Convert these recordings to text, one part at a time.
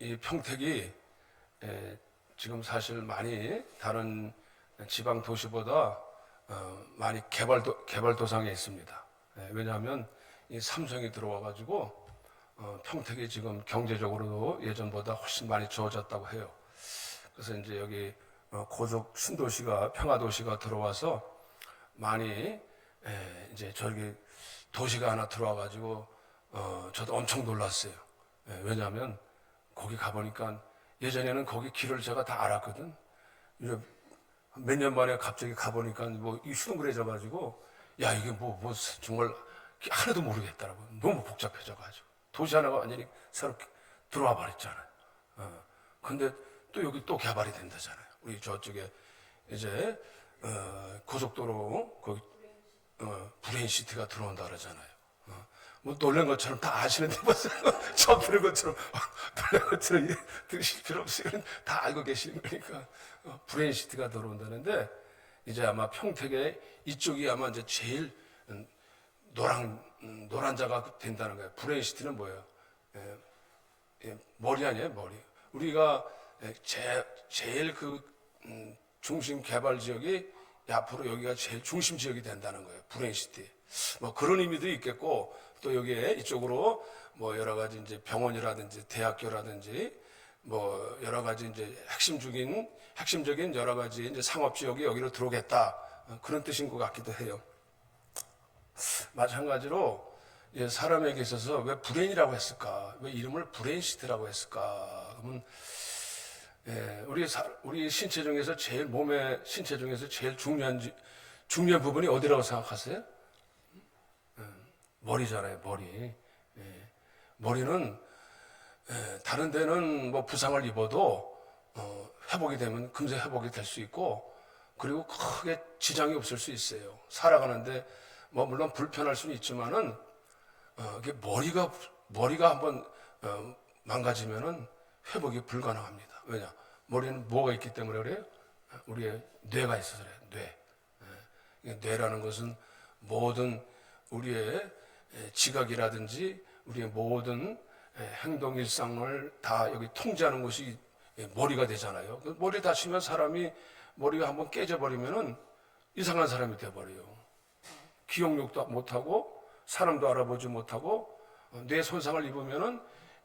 이 평택이 지금 사실 많이 다른 지방 도시보다 많이 개발도상에 있습니다. 왜냐하면 이 삼성이 들어와가지고 평택이 지금 경제적으로도 예전보다 훨씬 많이 좋아졌다고 해요. 그래서 이제 여기 고속 신도시가 평화도시가 들어와서 많이 이제 저기 도시가 하나 들어와가지고 저도 엄청 놀랐어요. 왜냐하면 거기 가보니까 예전에는 거기 길을 제가 다 알았거든. 몇 년 만에 갑자기 가보니까 뭐 이 휘둥그레져가지고 야 이게 뭐 정말 하나도 모르겠더라고. 너무 복잡해져가지고 도시 하나가 완전히 새롭게 들어와 버렸잖아요. 근데 또 여기 또 개발이 된다잖아요. 우리 저쪽에 이제 고속도로 거기 브레인시티가 들어온다 그러잖아요. 뭐 놀란 것처럼 다 아시는데 벌써 처음 들은 것처럼 놀란 것처럼 들으실 필요 없어요. 다 알고 계시는 거니까 브레인시티가 들어온다는데 이제 아마 평택에 이쪽이 아마 이제 제일 노란자가 된다는 거예요. 브레인시티는 뭐예요? 머리 아니에요, 머리. 우리가 제일 그 중심 개발 지역이 앞으로 여기가 제일 중심 지역이 된다는 거예요. 브레인시티. 뭐 그런 의미도 있겠고 또 여기에 이쪽으로 뭐 여러 가지 이제 병원이라든지 대학교라든지 뭐 여러 가지 이제 핵심적인 여러 가지 이제 상업 지역이 여기로 들어오겠다 그런 뜻인 것 같기도 해요. 마찬가지로 사람에게 있어서 왜 브레인이라고 했을까? 왜 이름을 브레인시티라고 했을까? 그러면 우리 신체 중에서 신체 중에서 제일 중요한 부분이 어디라고 생각하세요? 머리잖아요, 머리. 머리는 다른 데는 뭐 부상을 입어도 회복이 되면 금세 회복이 될 수 있고 그리고 크게 지장이 없을 수 있어요. 살아가는데 뭐 물론 불편할 수는 있지만은 이게 머리가 한번 망가지면은 회복이 불가능합니다. 왜냐? 머리는 뭐가 있기 때문에 그래요? 우리의 뇌가 있어서 그래요. 뇌. 뇌라는 것은 모든 우리의 지각이라든지 우리의 모든 행동 일상을 다 여기 통제하는 것이 머리가 되잖아요. 머리 다치면 사람이 머리가 한번 깨져버리면은 이상한 사람이 돼버려요. 기억력도 못하고 사람도 알아보지 못하고 뇌 손상을 입으면은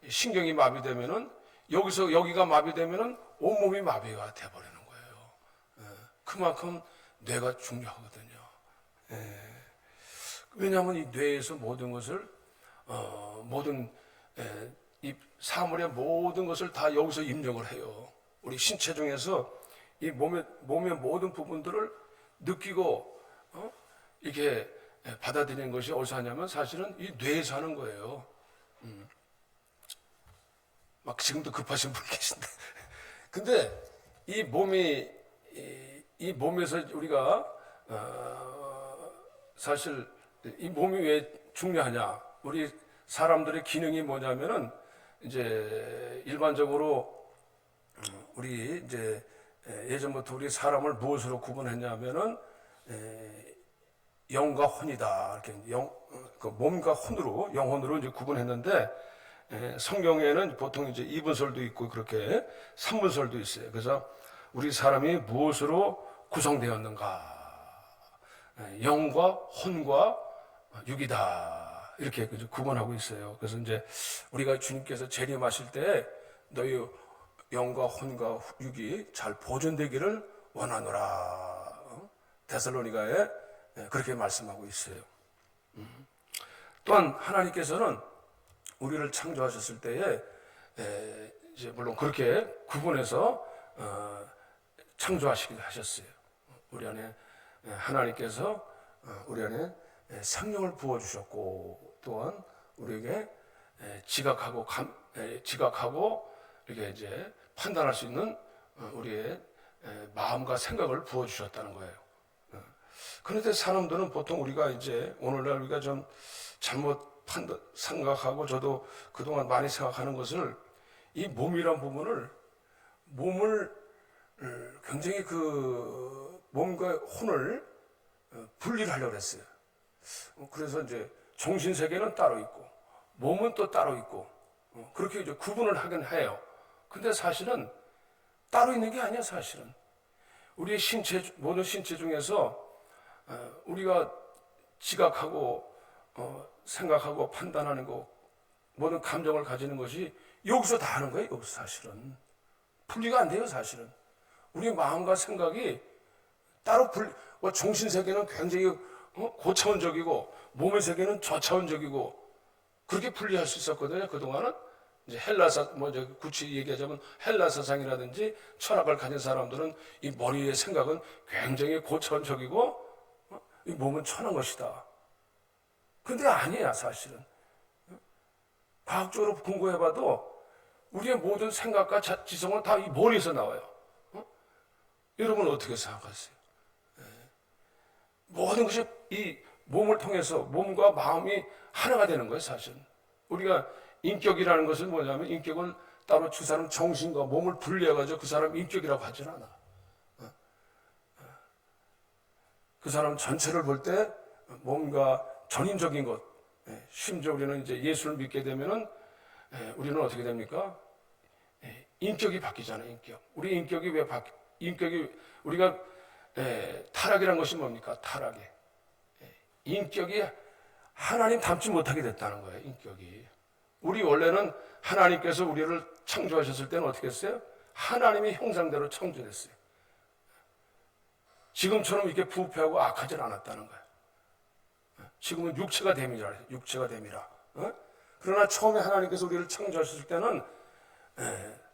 신경이 마비되면은 여기가 마비되면은 온몸이 마비가 돼버리는 거예요. 그만큼 뇌가 중요하거든요. 왜냐하면 이 뇌에서 모든 것을 이 사물의 모든 것을 다 여기서 입력을 해요. 우리 신체 중에서 이 몸의 모든 부분들을 느끼고 이렇게 받아들이는 것이 어디서 하냐면 사실은 이 뇌에서 하는 거예요. 막 지금도 급하신 분 계신데. 근데 이 몸에서 우리가 사실 이 몸이 왜 중요하냐? 우리 사람들의 기능이 뭐냐면은 이제 일반적으로 우리 이제 예전부터 우리 사람을 무엇으로 구분했냐면은 영과 혼이다. 이렇게 그 몸과 혼으로 영혼으로 이제 구분했는데 성경에는 보통 이제 이분설도 있고 그렇게 삼분설도 있어요. 그래서 우리 사람이 무엇으로 구성되었는가? 영과 혼과 육이다. 이렇게 구분하고 있어요. 그래서 이제 우리가 주님께서 재림하실 때 너희 영과 혼과 육이 잘 보존되기를 원하노라. 데살로니가에 그렇게 말씀하고 있어요. 또한 하나님께서는 우리를 창조하셨을 때에 이제 물론 그렇게 구분해서 창조하시기도 하셨어요. 우리 안에 하나님께서 우리 안에 생명을 부어주셨고 또한 우리에게 지각하고 이렇게 이제 판단할 수 있는 우리의 마음과 생각을 부어주셨다는 거예요. 그런데 사람들은 보통 우리가 이제 오늘날 우리가 좀 잘못 생각하고 저도 그동안 많이 생각하는 것을 이 몸이란 부분을 몸을 굉장히 그 몸과 혼을 분리를 하려고 했어요. 그래서 이제 정신 세계는 따로 있고 몸은 또 따로 있고 그렇게 이제 구분을 하긴 해요. 근데 사실은 따로 있는 게 아니야. 사실은 우리의 모든 신체 중에서 우리가 지각하고 생각하고 판단하는 거, 모든 감정을 가지는 것이 여기서 다 하는 거예요. 여기서 사실은 분리가 안 돼요. 사실은 우리 마음과 생각이 따로 정신 세계는 굉장히 고차원적이고 몸의 세계는 저차원적이고 그렇게 분리할 수 있었거든요. 그동안은 이제 헬라사, 구치 얘기하자면 헬라 사상이라든지 철학을 가진 사람들은 이 머리의 생각은 굉장히 고차원적이고 이 몸은 천한 것이다. 근데 아니야. 사실은 과학적으로 공부해봐도 우리의 모든 생각과 지성은 다 이 머리에서 나와요. 여러분 어떻게 생각하세요? 모든 것이 이 몸을 통해서 몸과 마음이 하나가 되는 거예요. 사실은 우리가 인격이라는 것은 뭐냐면, 인격은 따로 그 사람 정신과 몸을 분리해가지고 그 사람 인격이라고 하진 않아. 그 사람 전체를 볼 때 뭔가 전인적인 것, 심지어 우리는 이제 예수를 믿게 되면은 우리는 어떻게 됩니까? 인격이 바뀌잖아요. 인격. 우리 인격이 왜 우리가 타락이라는 것이 뭡니까? 타락이 인격이 하나님 닮지 못하게 됐다는 거예요. 인격이. 우리 원래는 하나님께서 우리를 창조하셨을 때는 어떻게 했어요? 하나님의 형상대로 창조됐어요. 지금처럼 이렇게 부패하고 악하지 않았다는 거예요. 지금은 육체가 됨이라. 육체가 됨이라. 그러나 처음에 하나님께서 우리를 창조하셨을 때는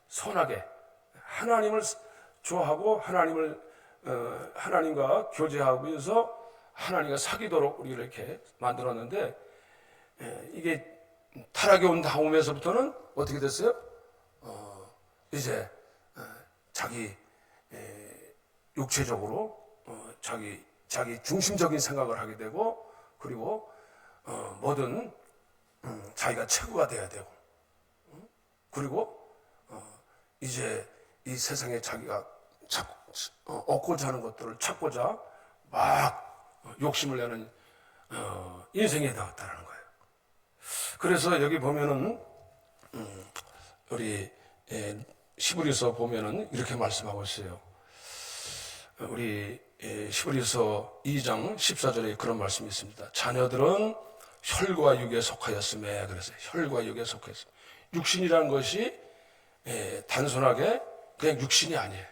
선하게 하나님을 좋아하고 하나님과 교제하면서 하나님과 사귀도록 우리를 이렇게 만들었는데, 이게 타락이 온 다음에서부터는 어떻게 됐어요? 이제 자기 육체적으로 자기 중심적인 생각을 하게 되고, 그리고 뭐든 자기가 최고가 돼야 되고, 그리고 이제 이 세상에 자기가 얻고자 하는 것들을 찾고자 막 욕심을 내는 인생이 되었다는 거예요. 그래서 여기 보면은 우리 히브리서 보면은 이렇게 말씀하고 있어요. 우리 히브리서 2장 14절에 그런 말씀이 있습니다. 자녀들은 혈과 육에 속하였음에, 그래서 혈과 육에 속하였음. 육신이라는 것이 단순하게 그냥 육신이 아니에요.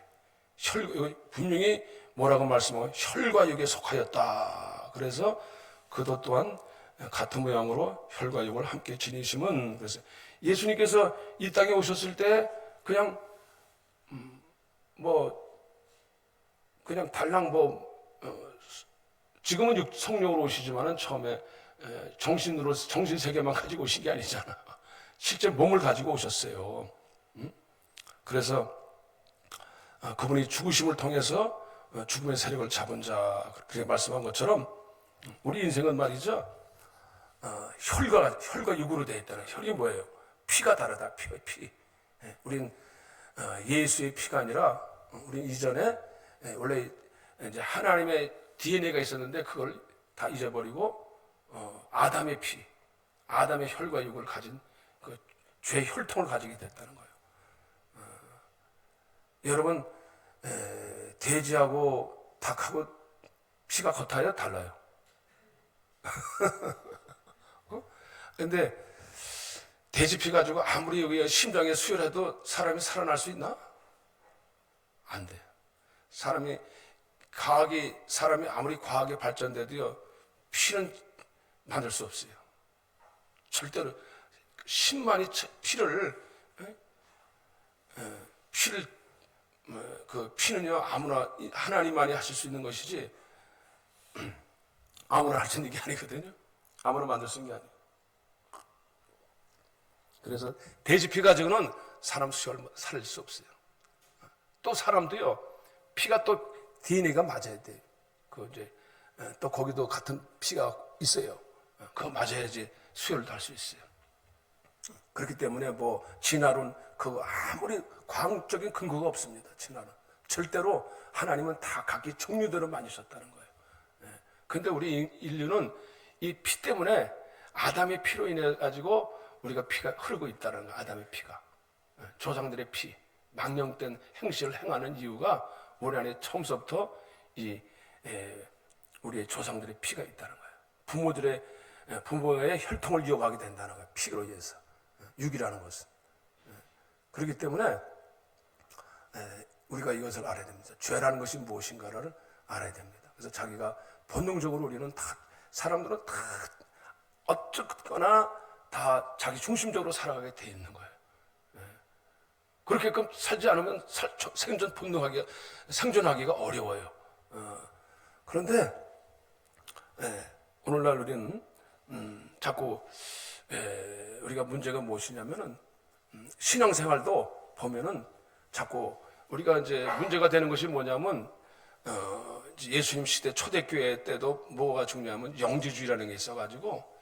분명히 뭐라고 말씀하고 혈과 육에 속하였다. 그래서 그도 또한 같은 모양으로 혈과 육을 함께 지니심은, 그래서 예수님께서 이 땅에 오셨을 때 그냥 그냥 달랑 지금은 성령으로 오시지만은 처음에 정신 세계만 가지고 오신 게 아니잖아. 실제 몸을 가지고 오셨어요. 그래서 그분이 죽으심을 통해서 죽음의 세력을 잡은 자, 그렇게 말씀한 것처럼 우리 인생은 말이죠, 혈과 육으로 되어 있다는. 혈이 뭐예요? 피가 다르다. 피. 우린 예수의 피가 아니라, 우리 이전에 원래 이제 하나님의 DNA가 있었는데 그걸 다 잊어버리고 아담의 피, 아담의 혈과 육을 가진 그 죄의 혈통을 가지게 됐다는 거예요. 여러분, 돼지하고 닭하고 피가 같아요? 달라요? 근데 돼지 피 가지고 아무리 여기 심장에 수혈해도 사람이 살아날 수 있나? 안 돼요. 사람이 아무리 과학이 발전돼도요, 피는 만들 수 없어요. 절대로 10만이 그 피는요, 아무나 하나님만이 하실 수 있는 것이지 아무나 할 수 있는 게 아니거든요. 아무나 만들 수 있는 게 아니에요. 그래서 돼지 피 가지고는 사람 수혈 살릴 수 없어요. 또 사람도요, 피가 또 DNA가 맞아야 돼요. 또 거기도 같은 피가 있어요. 그거 맞아야지 수혈도 할 수 있어요. 그렇기 때문에 진화론, 아무리 과학적인 근거가 없습니다. 진화론. 절대로 하나님은 다 각기 종류대로 만드셨다는 거예요. 근데 우리 인류는 이 피 때문에, 아담의 피로 인해 가지고 우리가 피가 흐르고 있다는 거예요. 아담의 피가. 조상들의 피. 망령된 행실을 행하는 이유가 우리 안에 처음부터 우리의 조상들의 피가 있다는 거예요. 부모의 혈통을 이어가게 된다는 거예요. 피로 인해서. 육이라는 것은. 그렇기 때문에 우리가 이것을 알아야 됩니다. 죄라는 것이 무엇인가를 알아야 됩니다. 그래서 자기가 본능적으로 우리는 다, 사람들은 다 어쨌거나 다 자기 중심적으로 살아가게 돼 있는 거예요. 그렇게끔 살지 않으면 생존하기가 어려워요. 그런데 오늘날 우리는 자꾸 우리가 문제가 무엇이냐면은 신앙생활도 보면은 자꾸 우리가 이제 문제가 되는 것이 뭐냐면 예수님 시대 초대교회 때도 뭐가 중요하면 영지주의라는 게 있어가지고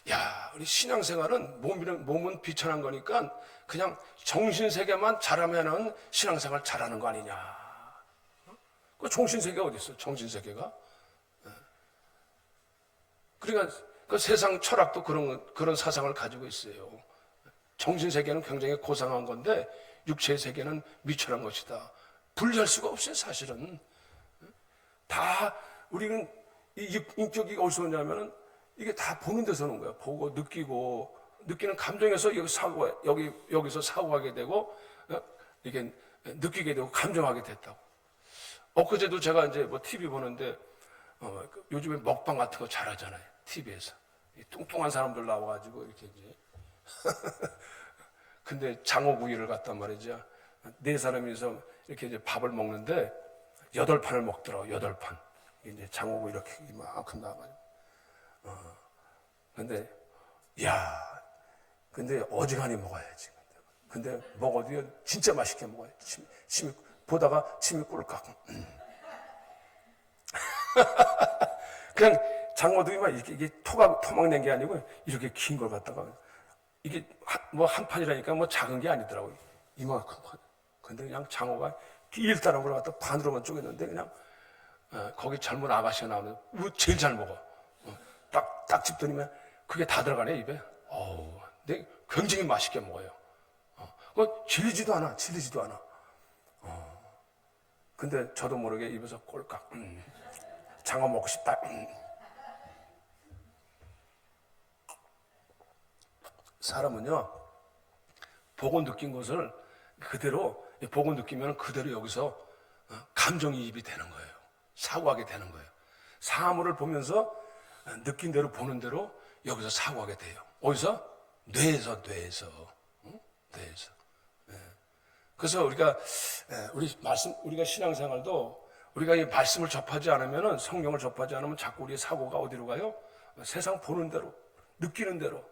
야, 우리 신앙생활은 몸은 비천한 거니까 그냥 정신세계만 잘하면은 신앙생활 잘하는 거 아니냐. 그 정신세계가 어디 있어? 정신세계가. 그러니까 그 세상 철학도 그런 사상을 가지고 있어요. 정신세계는 굉장히 고상한 건데 육체의 세계는 미천한 것이다. 분리할 수가 없어요, 사실은. 다 우리는 이 인격이 어디서 오냐면은 이게 다 보는 데서 오는 거야. 보고 느끼는 감정에서 여기서 사고하게 되고 이게 느끼게 되고 감정하게 됐다고. 엊그제도 제가 이제 뭐 TV 보는데 요즘에 먹방 같은 거 잘하잖아요. TV에서 뚱뚱한 사람들 나와가지고 이렇게 이제 근데 장어구이를 갖단 말이죠. 4사람이서 이렇게 이제 밥을 먹는데 8판을 먹더라고. 8판. 이제 장어구이 이렇게 이만큼 나와가지고. 근데 어지간히 먹어야지. 근데 먹어도 진짜 맛있게 먹어요. 보다가 침이 꿀깍. 그냥 장어도 이게 토막 낸 게 아니고 이렇게 긴 걸 갖다가 이게 뭐 한 판이라니까 뭐 작은 게 아니더라고요. 이만큼 판. 근데 그냥 장어가 길다는 걸 갖다 반으로만 쪼갰는데 그냥 거기 젊은 아가씨가 나오는데 제일 잘 먹어. 딱 집더니만 그게 다 들어가네 입에. 근데 굉장히 맛있게 먹어요. 질리지도 않아. 근데 저도 모르게 입에서 꼴깍. 장어 먹고 싶다. 사람은요, 보고 느낀 것을 보고 느끼면 그대로 여기서 감정이입이 되는 거예요. 사고하게 되는 거예요. 사물을 보면서 느낀 대로 보는 대로 여기서 사고하게 돼요. 어디서? 뇌에서. 그래서 우리가 신앙생활도 우리가 이 말씀을 접하지 않으면은 성경을 접하지 않으면 자꾸 우리의 사고가 어디로 가요? 세상 보는 대로, 느끼는 대로.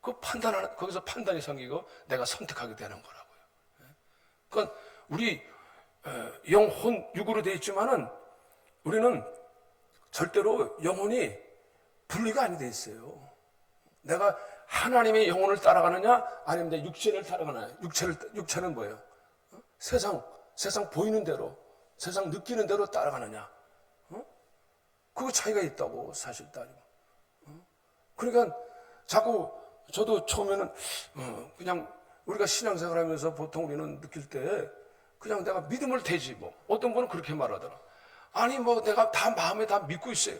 거기서 판단이 생기고 내가 선택하게 되는 거라고요. 그러니까 우리 영혼 육으로 되어 있지만은 우리는 절대로 영혼이 분리가 안 돼 있어요. 내가 하나님의 영혼을 따라가느냐, 아니면 내 육체를 따라가느냐. 육체는 뭐예요? 세상 보이는 대로, 세상 느끼는 대로 따라가느냐. 그거 차이가 있다고, 사실 따지고. 그러니까 자꾸 저도 처음에는 그냥 우리가 신앙생활 하면서 보통 우리는 느낄 때 그냥 내가 믿음을 대지 뭐. 어떤 분은 그렇게 말하더라. 아니 뭐 내가 다 마음에 다 믿고 있어요.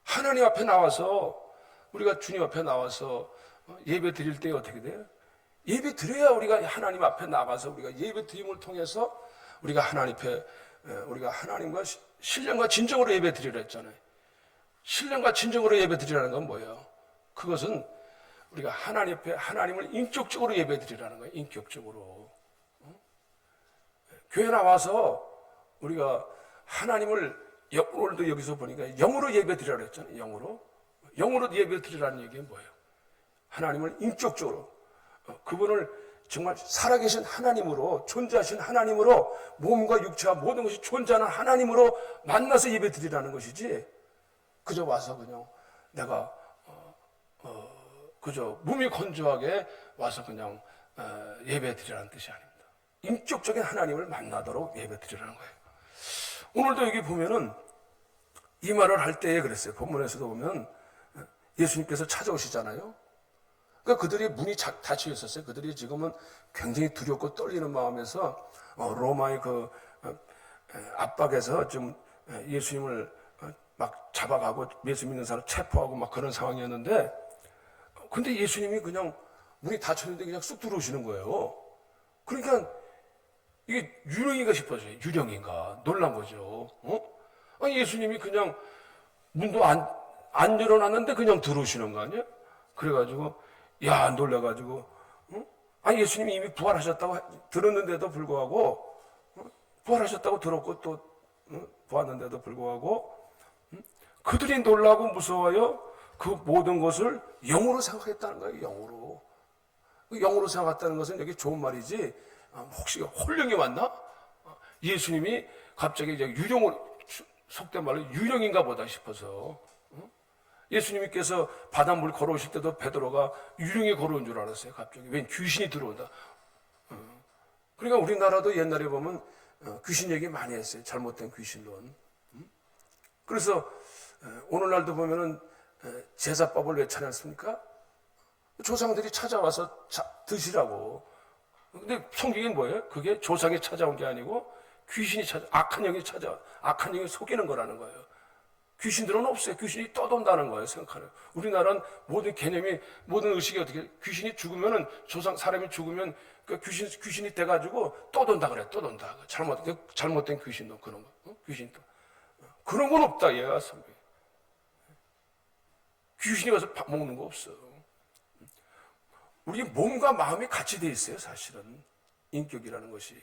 하나님 앞에 나와서 우리가 주님 앞에 나와서 예배 드릴 때 어떻게 돼요? 예배 드려야 우리가 하나님 앞에 나가서 우리가 예배 드림을 통해서 우리가 하나님과 신령과 진정으로 예배 드리려 했잖아요. 신령과 진정으로 예배 드리라는 건 뭐예요? 그것은 우리가 하나님 앞에 하나님을 인격적으로 예배 드리라는 거예요. 인격적으로. 교회 나와서 우리가 하나님을 오늘도 여기서 보니까 영으로 예배 드리라고 했잖아요. 영으로 예배 드리라는 얘기는 뭐예요? 하나님을 인격적으로 그분을 정말 살아계신 하나님으로 존재하신 하나님으로 몸과 육체와 모든 것이 존재하는 하나님으로 만나서 예배 드리라는 것이지 그저 와서 그냥 내가 그저 몸이 건조하게 와서 그냥 예배 드리라는 뜻이 아닙니다. 인격적인 하나님을 만나도록 예배 드리라는 거예요. 오늘도 여기 보면은 이 말을 할 때에 그랬어요. 본문에서도 보면 예수님께서 찾아오시잖아요. 그러니까 그들이 문이 닫혀 있었어요. 그들이 지금은 굉장히 두렵고 떨리는 마음에서 로마의 그 압박에서 좀 예수님을 막 잡아가고 예수 믿는 사람 체포하고 막 그런 상황이었는데, 근데 예수님이 그냥 문이 닫혔는데 그냥 쑥 들어오시는 거예요. 그러니까 이게 유령인가 싶어져요. 유령인가 놀란 거죠. 아니, 예수님이 그냥 문도 안 열어놨는데 그냥 들어오시는 거 아니야? 그래가지고 야, 놀라가지고 아니, 예수님이 이미 부활하셨다고 들었는데도 불구하고 부활하셨다고 들었고 또 보았는데도 불구하고 그들이 놀라고 무서워요. 그 모든 것을 영으로 생각했다는 거예요. 영으로. 영으로 생각했다는 것은 여기 좋은 말이지, 혹시 혼령이 왔나? 예수님이 갑자기 이제 유령으로, 속된 말로 유령인가 보다 싶어서, 예수님께서 바닷물 걸어오실 때도 베드로가 유령이 걸어온 줄 알았어요. 갑자기. 웬 귀신이 들어온다. 그러니까 우리나라도 옛날에 보면 귀신 얘기 많이 했어요. 잘못된 귀신론. 그래서 오늘날도 보면은 제사법을 왜 차렸습니까? 조상들이 찾아와서 드시라고. 근데 성경이 뭐예요? 그게 조상이 찾아온 게 아니고 귀신이 악한 영이 속이는 거라는 거예요. 귀신들은 없어요. 귀신이 떠돈다는 거예요. 생각하는. 우리나라는 모든 개념이, 모든 의식이 어떻게, 귀신이 죽으면은, 사람이 죽으면 그 귀신이 돼가지고 떠돈다 그래. 떠돈다. 잘못된 귀신도 그런 거. 귀신도. 그런 건 없다. 얘가 성경. 귀신이 와서 밥 먹는 거 없어. 우리 몸과 마음이 같이 돼 있어요. 사실은 인격이라는 것이.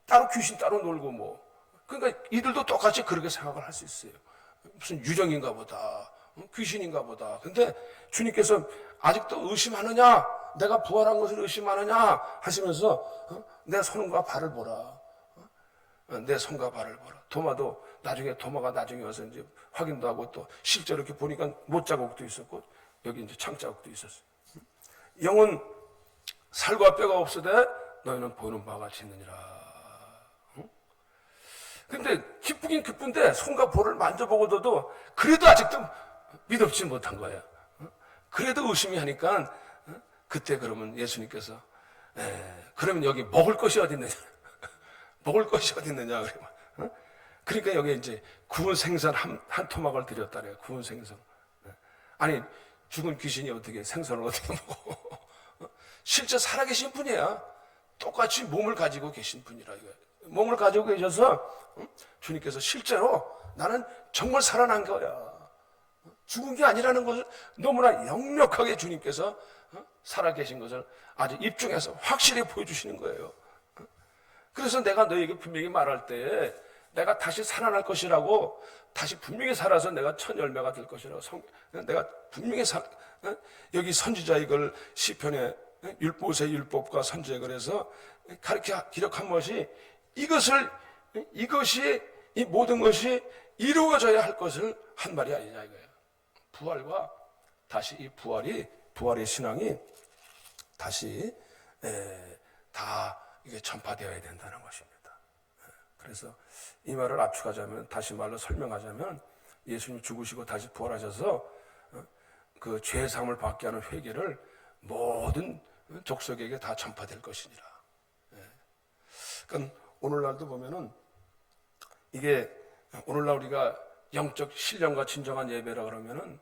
따로 귀신 따로 놀고 뭐. 그러니까 이들도 똑같이 그렇게 생각을 할 수 있어요. 무슨 유령인가 보다, 귀신인가 보다. 근데 주님께서 아직도 의심하느냐, 내가 부활한 것을 의심하느냐 하시면서 내 손과 발을 보라. 내 손과 발을 보라. 도마가 나중에 와서 이제 확인도 하고 또 실제로 이렇게 보니까 못자국도 있었고 여기 이제 창자국도 있었어요. 영은 살과 뼈가 없으되 너희는 보는 바와 같이 있느니라. 근데 기쁘긴 기쁜데 손과 볼을 만져보고도 그래도 아직도 믿음지 못한 거예요. 그래도 의심이 하니까 그때 그러면 예수님께서 그러면 여기 먹을 것이 어디 있느냐? 먹을 것이 어디 있느냐? 그러니까 여기 이제 구운 생선 한 토막을 드렸다래요. 구운 생선. 아니, 죽은 귀신이 어떻게 생선을 어떻게 먹어? 실제 살아계신 분이야. 똑같이 몸을 가지고 계신 분이라 이거예요. 몸을 가지고 계셔서 주님께서 실제로 나는 정말 살아난 거야. 죽은 게 아니라는 것을 너무나 역력하게 주님께서 살아계신 것을 아주 입중해서 확실히 보여주시는 거예요. 그래서 내가 너에게 분명히 말할 때 내가 다시 살아날 것이라고, 다시 분명히 살아서 내가 첫 열매가 될 것이라고, 내가 분명히 여기 선지자 이걸 시편에 율법의 율법과 선지자 그래서 가르쳐 기록한 것이 이것이 이 모든 것이 이루어져야 할 것을 한 말이 아니냐 이거예요. 부활과 다시 이 부활의 신앙이 다시 다 이게 전파되어야 된다는 것입니다. 그래서 이 말을 압축하자면, 다시 말로 설명하자면, 예수님 죽으시고 다시 부활하셔서 그 죄 사함을 받게 하는 회개를 모든 족속에게 다 전파될 것이니라. 그러니까 오늘날도 보면은 이게 오늘날 우리가 영적 신령과 진정한 예배라 그러면은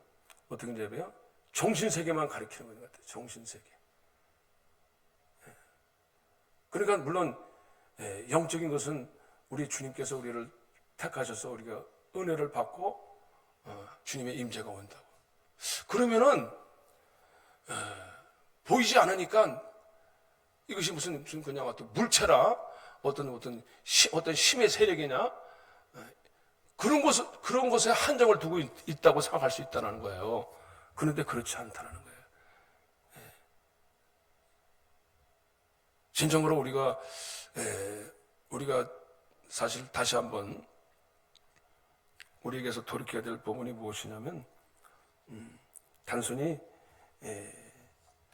어떤 예배요? 정신세계만 가리키는 것 같아요. 정신세계. 그러니까 물론 영적인 것은 우리 주님께서 우리를 택하셔서 우리가 은혜를 받고 주님의 임재가 온다고. 그러면은 보이지 않으니까 이것이 무슨 그냥 어떤 물체라 어떤 힘의 세력이냐 그런 것에 한정을 두고 있다고 생각할 수 있다는 거예요. 그런데 그렇지 않다는 거예요. 진정으로 우리가 사실 다시 한번 우리에게서 돌이켜야 될 부분이 무엇이냐면 단순히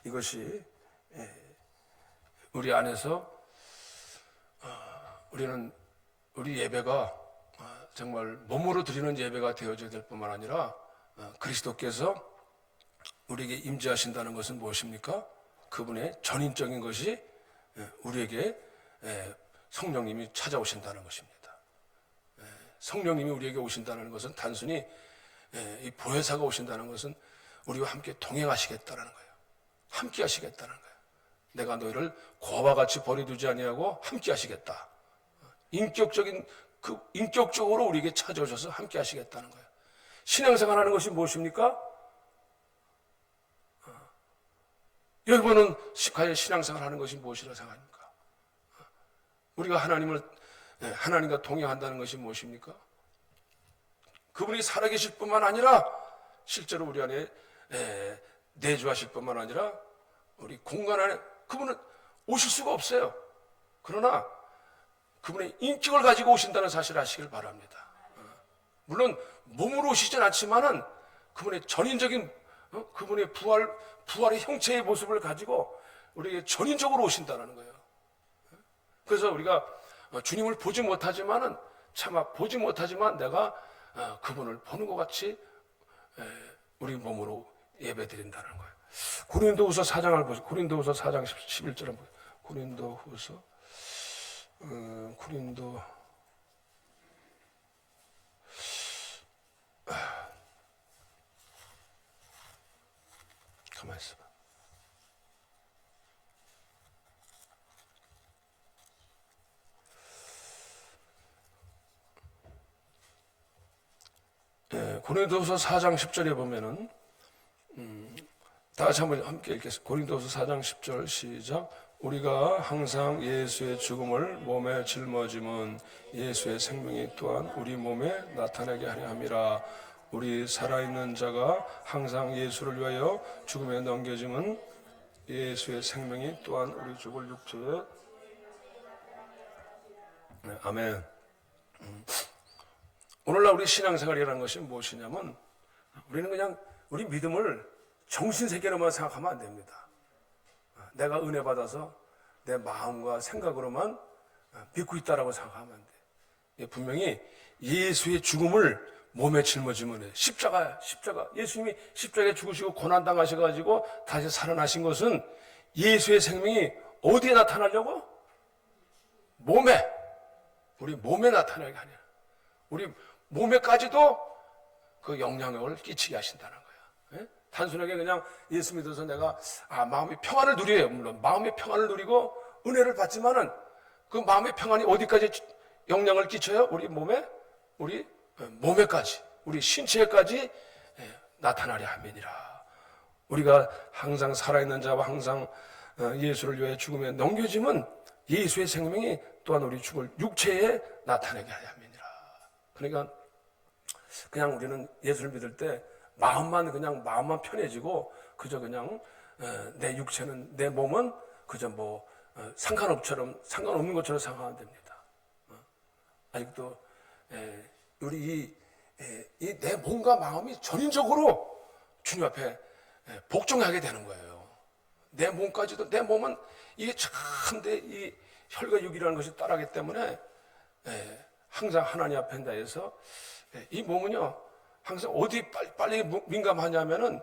이것이 우리 안에서 우리 예배가 정말 몸으로 드리는 예배가 되어져야 될 뿐만 아니라 그리스도께서 우리에게 임재하신다는 것은 무엇입니까? 그분의 전인적인 것이 우리에게 성령님이 찾아오신다는 것입니다. 성령님이 우리에게 오신다는 것은 단순히 이 보혜사가 오신다는 것은 우리와 함께 동행하시겠다는 거예요. 함께 하시겠다는 거예요. 내가 너희를 고와 같이 버려두지 아니하고 함께 하시겠다. 인격적으로 우리에게 찾아오셔서 함께 하시겠다는 거예요. 신앙생활 하는 것이 무엇입니까? 여러분은 과연 신앙생활 하는 것이 무엇이라 생각합니까? 우리가 하나님과 동행한다는 것이 무엇입니까? 그분이 살아계실 뿐만 아니라 실제로 우리 안에 내주하실 뿐만 아니라 우리 공간 안에 그분은 오실 수가 없어요. 그러나 그분의 인격을 가지고 오신다는 사실을 아시길 바랍니다. 물론 몸으로 오시진 않지만은 그분의 전인적인 그분의 부활의 형체의 모습을 가지고 우리에게 전인적으로 오신다는 거예요. 그래서 우리가 주님을 보지 못하지만은 차마 보지 못하지만 내가 그분을 보는 것 같이 우리 몸으로 예배드린다는 거예요. 고린도후서 4장을 보세요. 고린도후서 4장 11절을 보세요. 고린도후서 가만히 있어봐. 고린도후서 4장 10절에 보면은 다 같이 한번 함께 읽겠습니다. 고린도후서 4장 10절 시작. 우리가 항상 예수의 죽음을 몸에 짊어짐은 예수의 생명이 또한 우리 몸에 나타나게 하려 함이라. 우리 살아있는 자가 항상 예수를 위하여 죽음에 넘겨짐은 예수의 생명이 또한 우리 죽을 육체에 아멘. 오늘날 우리 신앙생활이라는 것이 무엇이냐면 우리는 그냥 우리 믿음을 정신세계로만 생각하면 안 됩니다. 내가 은혜 받아서 내 마음과 생각으로만 믿고 있다라고 생각하면 안 돼. 분명히 예수의 죽음을 몸에 짊어지면 십자가 예수님이 십자가에 죽으시고 고난당하셔가지고 다시 살아나신 것은 예수의 생명이 어디에 나타나려고? 우리 몸에 나타나게 하냐. 우리 몸에까지도 그 영향력을 끼치게 하신다는 거예요. 단순하게 그냥 예수 믿어서 내가 마음의 평안을 누려요. 물론 마음의 평안을 누리고 은혜를 받지만은 그 마음의 평안이 어디까지 영향을 끼쳐요? 우리 몸에까지, 우리 신체에까지 나타나려 함이니라. 우리가 항상 살아있는 자와 항상 예수를 위해 죽음에 넘겨짐은 예수의 생명이 또한 우리 죽을 육체에 나타나게 하려 함이니라. 그러니까 그냥 우리는 예수를 믿을 때 마음만 편해지고 그저 그냥 내 육체는 내 몸은 그저 상관없는 것처럼 생각하면 됩니다. 아직도 우리 이 내 몸과 마음이 전인적으로 주님 앞에 복종하게 되는 거예요. 내 몸까지도 내 몸은 이게 참데 이 혈과 육이라는 것이 따르기 때문에 항상 하나님 앞에 나에서 이 몸은요 항상 어디 빨리 민감하냐면은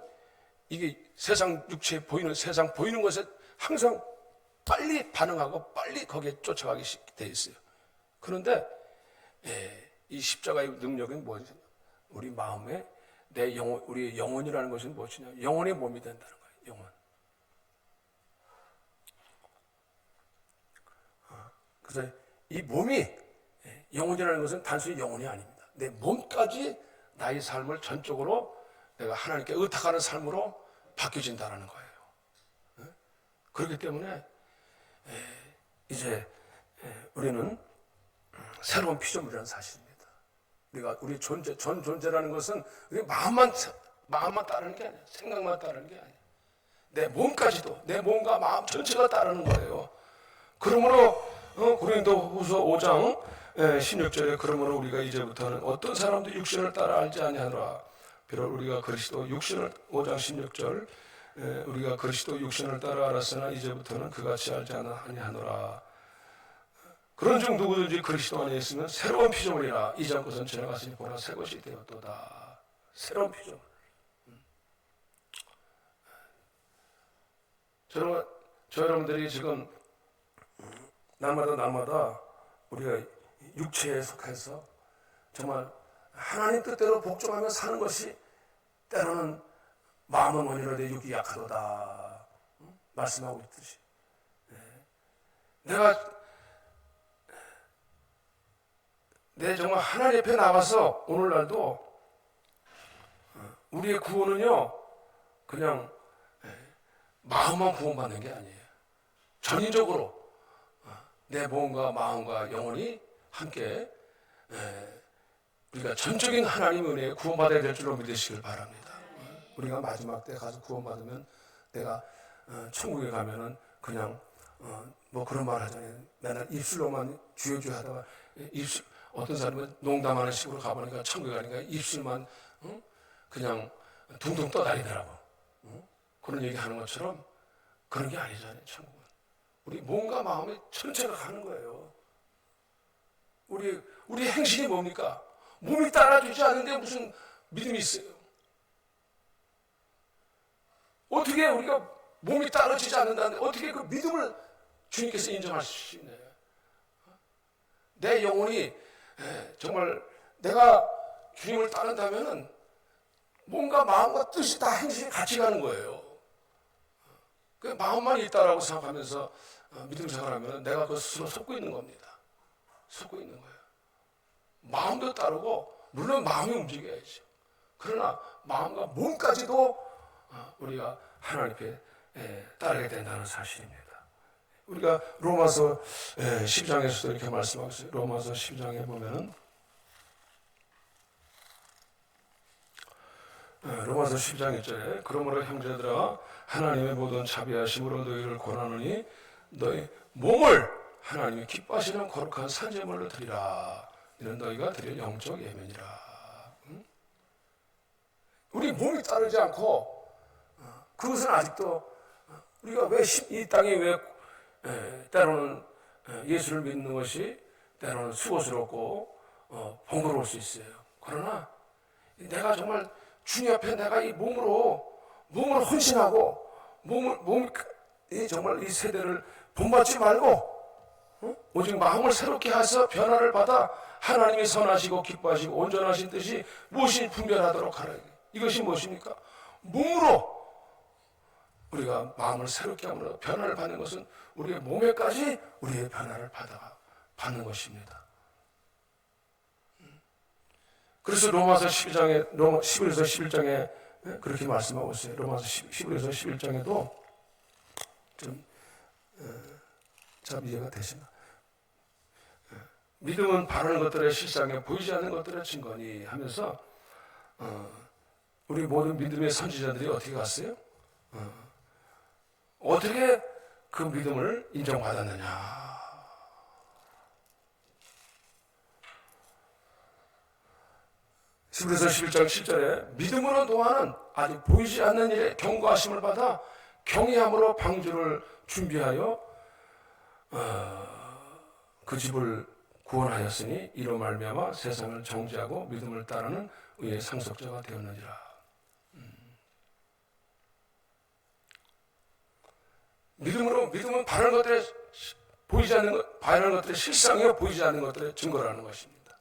이게 세상 육체에 보이는 세상 보이는 것에 항상 빨리 반응하고 빨리 거기에 쫓아가게 돼 있어요. 그런데 이 십자가의 능력은 무엇이냐? 우리 마음에 우리 영혼이라는 것은 무엇이냐? 영혼의 몸이 된다는 거예요. 영혼. 그래서 이 몸이 영혼이라는 것은 단순히 영혼이 아닙니다. 내 몸까지 나의 삶을 전적으로 내가 하나님께 의탁하는 삶으로 바뀌어진다는 거예요. 그렇기 때문에 이제 우리는 새로운 피조물이라는 사실입니다. 우리 전 존재라는 것은 우리 마음만 따르는 게 아니에요. 생각만 따르는 게 아니에요. 내 몸까지도 내 몸과 마음 전체가 따르는 거예요. 그러므로 고린도후서 5장 16절에 그러므로 우리가 이제부터는 어떤 사람도 육신을 따라 알지 아니하노라. 비록 우리가 그리스도 육신을 5장 16절 우리가 그리스도 육신을 따라 알았으나 이제부터는 그같이 알지 아니하노라. 그런즉 누구든지 그리스도 안에 있으면 새로운 피조물이라. 이전 것은 지나갔으니 보라 새 것이 되었도다. 새로운 피조물. 저 여러분들이 지금 날마다 우리가 육체에 속해서 정말 하나님 뜻대로 복종하며 사는 것이 때로는 마음은 원이로되 육이 약하도다 말씀하고 있듯이 내 정말 하나님 앞에 나가서 오늘날도 우리의 구원은요 그냥 마음만 구원받는 게 아니에요. 전인적으로 내 몸과 마음과 영혼이 함께 우리가 전적인 하나님의 은혜에 구원받아야 될 줄로 믿으시길 바랍니다. 우리가 마지막 때 가서 구원받으면 내가 천국에 가면은 그냥 뭐 그런 말 하잖아요. 맨날 입술로만 주여 하다가 입술 어떤 사람은 농담하는 식으로 가보니까 천국에 가니까 입술만 그냥 둥둥 떠다니더라고. 그런 얘기 하는 것처럼 그런 게 아니잖아요. 천국은 우리 몸과 마음이 전체가 가는 거예요. 우리 행실이 뭡니까? 몸이 따라주지 않는데 무슨 믿음이 있어요? 어떻게 우리가 몸이 따라주지 않는다는데 어떻게 그 믿음을 주님께서 인정하시나요? 내 영혼이 정말 내가 주님을 따른다면은 몸과 마음과 뜻이 다 행실이 같이 가는 거예요. 그 마음만 있다라고 생각하면서 믿음 생활하면 내가 그 스스로 속고 있는 겁니다. 속고 있는 거예요. 마음도 따르고 물론 마음이 움직여야죠. 그러나 마음과 몸까지도 우리가 하나님께 따르게 된다는 사실입니다. 우리가 로마서 12장에서도 이렇게 말씀하고 있어요. 로마서 12장에 보면은 로마서 10장 1절에 그러므로 형제들아 하나님의 모든 자비하심으로 너희를 권하노니 너희 몸을 하나님이 기뻐하시는 거룩한 산제물로 드리라. 이는 너희가 드릴 영적 예면이라. 우리 몸이 따르지 않고 그것은 아직도 우리가 왜 이 땅에 왜 때로는 예수를 믿는 것이 때로는 수고스럽고 번거로울 수 있어요. 그러나 내가 정말 주님 앞에 내가 이 몸을 헌신하고 정말 이 세대를 본받지 말고 오직 마음을 새롭게 하셔서 변화를 받아 하나님이 선하시고 기뻐하시고 온전하신 뜻이 무엇인지 분별하도록 하라. 이것이 무엇입니까? 몸으로 우리가 마음을 새롭게 함으로 변화를 받는 것은 우리의 몸에까지 우리의 변화를 받는 것입니다. 그래서 로마서 12장에 11에서 11장에 그렇게 말씀하고 있어요. 로마서 11에서 11장에도 좀 잘 이해가 되시나? 믿음은 바라는 것들의 실상에 보이지 않는 것들의 증거니 하면서 우리 모든 믿음의 선지자들이 어떻게 갔어요? 어떻게 그 믿음을 인정받았느냐? 히브리서 11장 7절에 믿음으로 노아는 아직 보이지 않는 일에 경고하심을 받아 경외함으로 방주를 준비하여 그 집을 구원하였으니 이로 말미암아 세상을 정죄하고 믿음을 따르는 의의 상속자가 되었느니라. 믿음은 바라는 것들에 보이지 않는 것, 바라는 것들의 실상이요 보이지 않는 것들의 증거라는 것입니다.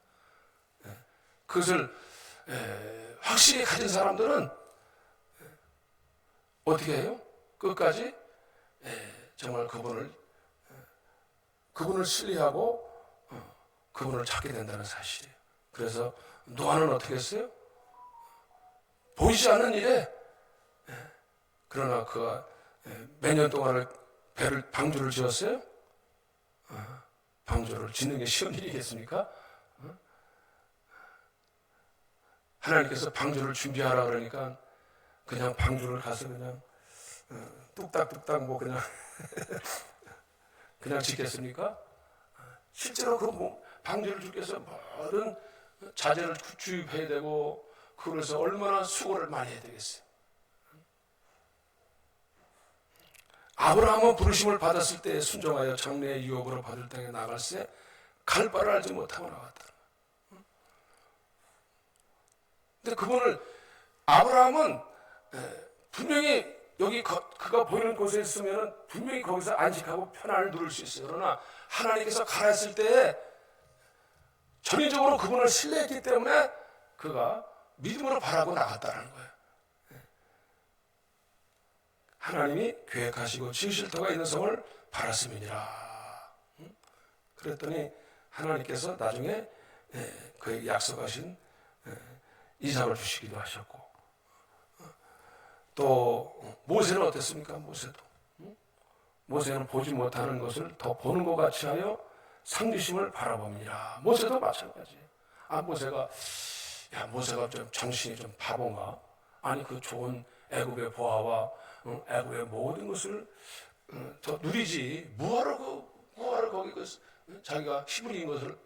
그것을 확실히 가진 사람들은 어떻게 해요? 끝까지 정말 그분을 신뢰하고 그분을 찾게 된다는 사실이에요. 그래서 노아는 어떻게 했어요? 보이지 않는 일에 그러나 그가 몇 년 동안을 방주를 지었어요? 방주를 짓는 게 쉬운 일이겠습니까? 하나님께서 방주를 준비하라 그러니까 그냥 방주를 가서 그냥 뚝딱뚝딱 뭐 그냥 그냥 짓겠습니까? 실제로 그 방주를 주기 위해서 모든 자재를 구입해야 되고 그래서 얼마나 수고를 많이 해야 되겠어요. 아브라함은 부르심을 받았을 때 순종하여 장래의 유업으로 받을 땅에 나갈새 갈 바를 알지 못하고 나갔다. 근데 아브라함은 분명히 여기 그가 보이는 곳에 있으면 분명히 거기서 안식하고 편안을 누릴 수 있어요. 그러나 하나님께서 가라 했을 때에 전인적으로 그분을 신뢰했기 때문에 그가 믿음으로 바라고 나갔다는 거예요. 하나님이 계획하시고 지으실 터가 있는 성을 바랐음이니라. 그랬더니 하나님께서 나중에 그에게 약속하신 이삭을 주시기도 하셨고, 또 모세는 어땠습니까? 모세는 보지 못하는 것을 더 보는 것 같이 하여 상주심을 바라봅니다. 모세도 마찬가지예요. 모세가 좀 정신이 좀 바본가? 아니, 그 좋은 애굽의 보화와 애굽의 모든 것을 더 누리지, 뭐하러 거기 자기가 히브리인 것을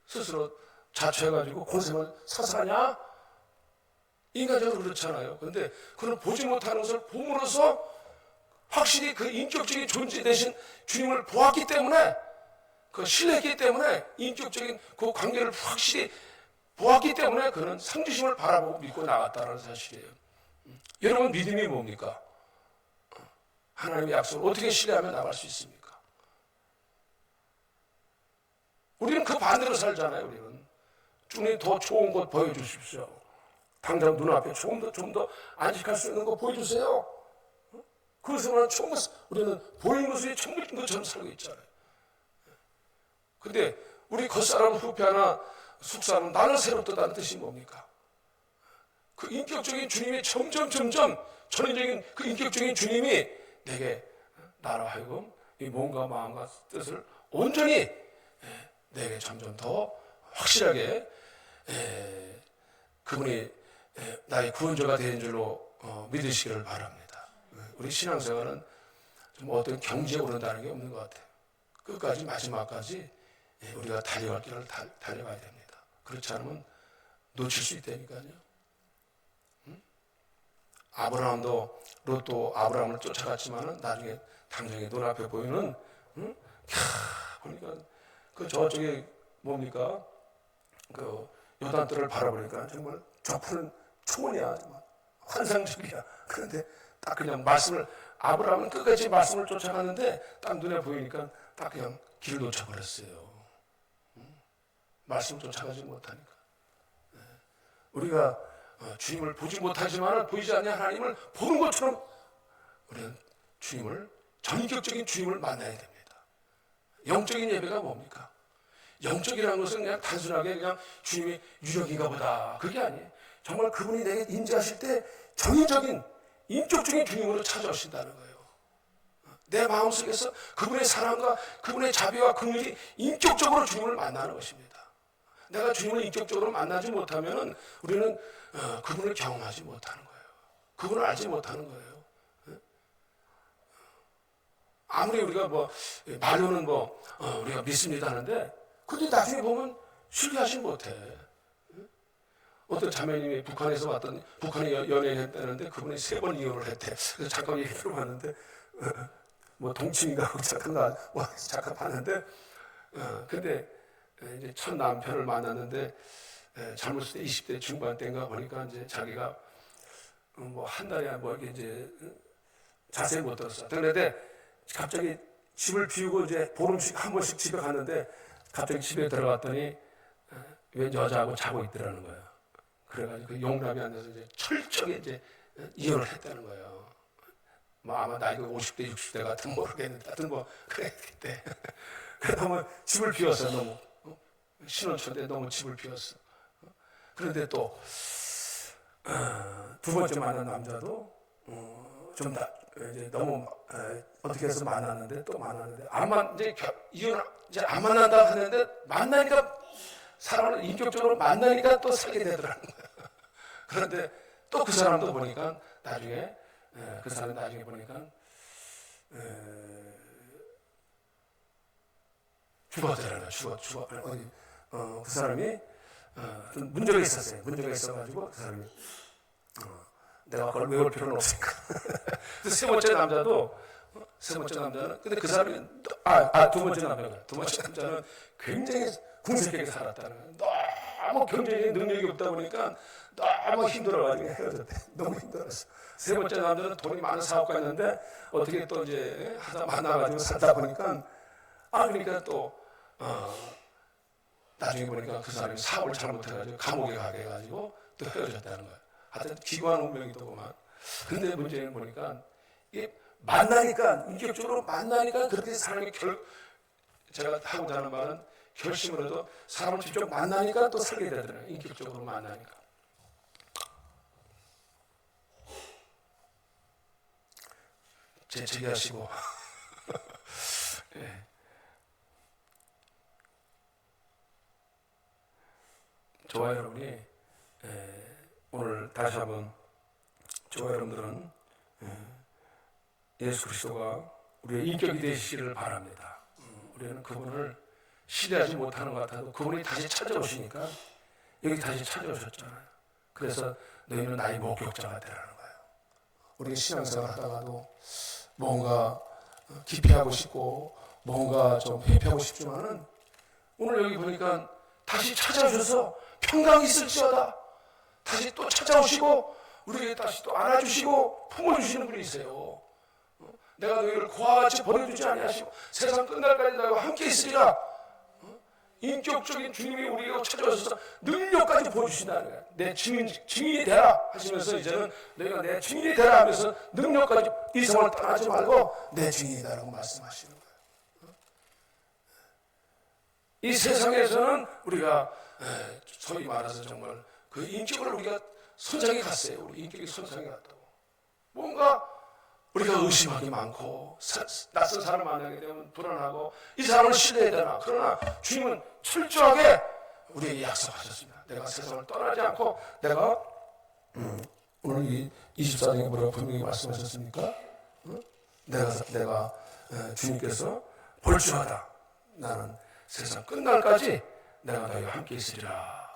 스스로 자처해가지고 고생을 사서 하냐? 인간적으로 그렇잖아요. 그런데 그는 보지 못하는 것을 봄으로써 확실히 그 인격적인 존재 대신 주님을 보았기 때문에, 그 신뢰했기 때문에, 인격적인 그 관계를 확실히 보았기 때문에 그는 상주심을 바라보고 믿고 나갔다는 사실이에요. 여러분, 믿음이 뭡니까? 하나님의 약속을 어떻게 신뢰하며 나갈 수 있습니까? 우리는 그 반대로 살잖아요. 우리는 주님 더 좋은 것 보여주십시오. 당장 눈앞에 좀 더 안식할 수 있는 거 보여주세요. 그것으로는 우리는 보이는 것이 전부인 것처럼 살고 있잖아요. 근데 우리 겉사람 후패하나 숙사람 나는 새롭다는 뜻이 뭡니까? 그 인격적인 주님이 점점 전인적인 그 인격적인 주님이 내게 나로 하여금 이 몸과 마음과 뜻을 온전히 내게 점점 더 확실하게 그분이 나의 구원자가 되는 줄로 믿으시기를 바랍니다. 우리 신앙생활은 좀 어떤 경지에 오른다는 게 없는 것 같아요. 끝까지 마지막까지 우리가 달려갈 길을 달려가야 됩니다. 그렇지 않으면 놓칠 수 있다니까요. 롯도 아브라함을 쫓아갔지만은 나중에 당장에 눈앞에 보이는 보니까 그 저쪽에 뭡니까? 그 요단뜰을 바라보니까 정말 저 푸른 초원이야, 정말 환상적이야. 그런데 딱 그냥 아브라함은 끝까지 말씀을 쫓아갔는데 딱 눈에 보이니까 딱 그냥 길을 놓쳐버렸어요. 말씀을 쫓아가지 못하니까. 우리가 주님을 보지 못하지만 보이지 않는 하나님을 보는 것처럼 우리는 전격적인 주님을 만나야 됩니다. 영적인 예배가 뭡니까? 영적이라는 것은 그냥 단순하게 그냥 주님의 유력인가 보다, 그게 아니에요. 정말 그분이 내게 임재하실 때 전인적인 인격적인 주님으로 찾아오신다는 거예요. 내 마음속에서 그분의 사랑과 그분의 자비와 긍휼이 인격적으로 주님을 만나는 것입니다. 내가 주님을 인격적으로 만나지 못하면 우리는 그분을 경험하지 못하는 거예요. 그분을 알지 못하는 거예요. 아무리 우리가 말로는 우리가 믿습니다 하는데, 근데 나중에 보면 신뢰하지 못해. 어떤 자매님이 북한에 연애했다는데 그분이 3번 이혼을 했대. 그래서 잠깐 얘기 들어봤는데, 동침인가 잠깐 봤는데, 근데 이제 첫 남편을 만났는데 젊었을 때 20대 중반 때인가 보니까 이제 자기가 한 달에 이렇게 이제 자세히 못 들었어. 그런데 갑자기 집을 비우고 이제 보름씩 한 번씩 집에 갔는데 갑자기 집에 들어갔더니 웬 여자하고 자고 있더라는 거예요. 그래가지고 그 용남이 앉아서 이제 철저하게 이제 이혼을 했다는 거예요. 아마 나이가 50대, 60대 같은 모르겠는데, 하여튼 그랬대. 그러다 집을 비웠어, 너무. 신혼초인데 너무 집을 비웠어. 그런데 또, 두 번째 만난 남자도, 이제 너무, 어떻게 해서 만났는데, 이제 안 만난다 하는데, 만나니까, 사람을 인격적으로 만나니까 또 살게 되더라는 거야. 그런데 또 그 사람도 보니까, 나중에 보니까, 죽었더라고요. 그 사람이 좀 문제가 있었어요. 문제가 있어가지고 그 사람이 내가 그걸 외울 필요는 없으니까. 세 번째 남자는 근데 그 사람이 두 번째 남자는 굉장히 궁색하게 살았다는 거예요. 너무 경제적인 능력이 없다 보니까 너무 힘들어가지고 헤어졌대. 너무 힘들었어. 세 번째 남자는 돈이 많은 사업가였는데 어떻게 또 이제 하다 만나가지고 살다 보니까 그러니까 또 나중에 보니까 그 사람이 사업을 잘못해가지고 감옥에 가게 해가지고 또 헤어졌다는 거야. 하여튼 기구한 운명이더구만. 근데 문제는 보니까 이게 만나니까 인격적으로 만나니까 그렇게 사람이 제가 하고자 하는 말은 결심을 해도 사람을 직접 만나니까 또 살게 되더라고요. 인격적으로 만나니까. 재채기하시고 예. 저와 여러분이 오늘 다시 한번 저와 여러분들은 예수 그리스도가 우리의 인격이 되시기를 바랍니다. 우리는 그분을 신뢰하지 못하는 것 같아도 그분이 다시 찾아오시니까 여기 다시 찾아오셨잖아요. 그래서 너희는 나의 목격자가 되라는 거예요. 우리가 신앙생활 하다가도 뭔가 기피하고 싶고 뭔가 좀 회피하고 싶지만은 오늘 여기 보니까 다시 찾아오셔서 평강 있을지어다 다시 또 찾아오시고 우리에게 다시 또 안아주시고 품어주시는 분이세요. 내가 너희를 고아와 같이 버려두지 아니하시고 세상 끝날까지 너희와 함께 있으리라. 인격적인 주님이 우리에게 찾아오셔서 능력까지 보여주신다는 거야. 내 증인이 되라 하시면서 이제는 너희가 내 증인이 되라 하면서 능력까지 이 세상을 떠나지 말고 내 증인이다라고 말씀하시는 거예요. 이 세상에서는 우리가 소위 말해서 정말 그 인격을 우리가 손상해 갔어요. 우리 인격이 손상해 갔다고. 뭔가 우리가 의심하기 많고 낯선 사람을 만나게 되면 불안하고 이 사람을 신뢰해야 되나. 그러나 주님은 철저하게 우리에게 약속하셨습니다. 내가 세상을 떠나지 않고 내가 오늘 이 24장에 뭐라고 분명히 말씀하셨습니까? 내가 주님께서 볼줄하다. 나는 세상 끝날까지 내가 너희와 함께 있으리라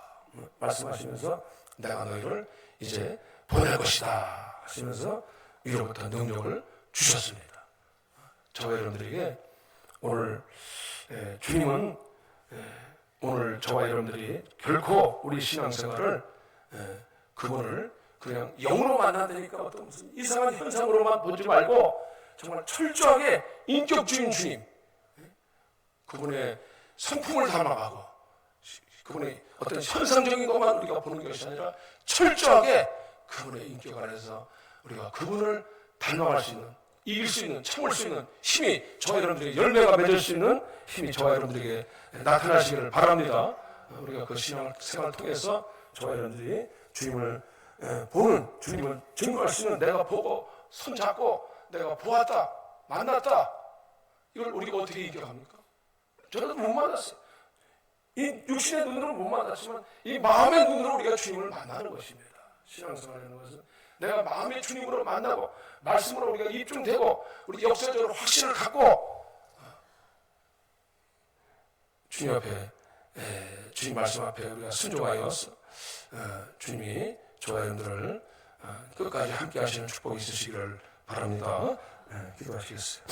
말씀하시면서 내가 너희를 이제 보낼 것이다 하시면서 위로부터 능력을 주셨습니다. 저와 여러분들에게 오늘 주님은 오늘 저와 여러분들이 결코 우리 신앙생활을 그분을 그냥 영으로 만나다니까 어떤 무슨 이상한 현상으로만 보지 말고 정말 철저하게 인격주인 주님 그분의 성품을 담아가고 그분의 어떤 현상적인 것만 우리가 보는 것이 아니라 철저하게 그분의 인격 안에서 우리가 그분을 닮아갈 수 있는 이길 수 있는 참을 수 있는 힘이 저와 여러분들에게 열매가 맺을 수 있는 힘이 저와 여러분들에게 나타나시기를 바랍니다. 우리가 그 신앙생활을 통해서 저와 여러분들이 주님을 보는 주님을 증거할 수 있는 내가 보고 손잡고 내가 보았다 만났다 이걸 우리가 어떻게 이겨갑니까? 저는 못 만났어요. 이 육신의 눈으로 못 만났지만 이 마음의 눈으로 우리가 주님을 만나는 것입니다. 신앙생활이라는 것은 내가 마음의 주님으로 만나고 말씀으로 우리가 입증되고 우리 역사적으로 확신을 갖고 주님 앞에 주님 말씀 앞에 우리가 순종하여 주님이 저와 여러분들을 끝까지 함께 하시는 축복이 있으시기를 바랍니다. 기도하시겠어요.